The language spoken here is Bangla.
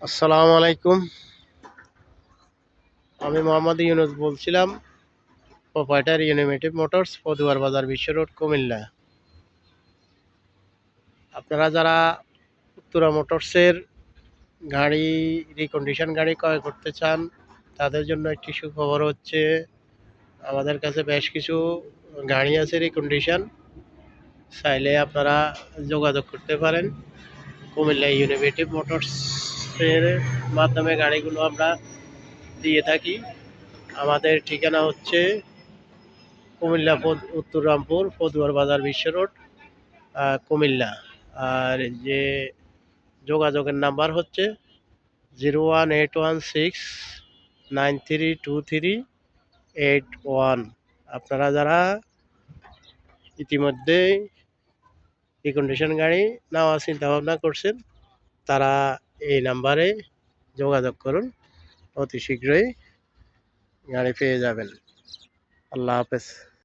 আসসালামু আলাইকুম। আমি মোহাম্মদ ইউনুস বলছিলাম, প্রোপাইটার ইউনিমেটিভ মোটরস, পদুয়ার বাজার, বিশ্ব রোড, কুমিল্লা। আপনারা যারা উত্তরা মোটরসের গাড়ি, রিকন্ডিশন গাড়ি ক্রয় করতে চান, তাদের জন্য একটি সুখবর হচ্ছে আমাদের কাছে বেশ কিছু গাড়ি আছে রিকন্ডিশন। চাইলে আপনারা যোগাযোগ করতে পারেন। কুমিল্লা ইউনিমেটিভ মোটরসের মাধ্যমে গাড়িগুলো আমরা দিয়ে থাকি। আমাদের ঠিকানা হচ্ছে কুমিল্লা উত্তর রামপুর, পদুয়ার বাজার, বিশ্ব রোড, কুমিল্লা। আর যে যোগাযোগের নাম্বার হচ্ছে 01816932381। আপনারা যারা ইতিমধ্যে রিকন্ডিশন গাড়ি নেওয়ার চিন্তা ভাবনা করছেন, তারা এই নাম্বারে যোগাযোগ করুন। অতি শীঘ্রই গাড়ি পেয়ে যাবেন। আল্লাহ হাফেজ।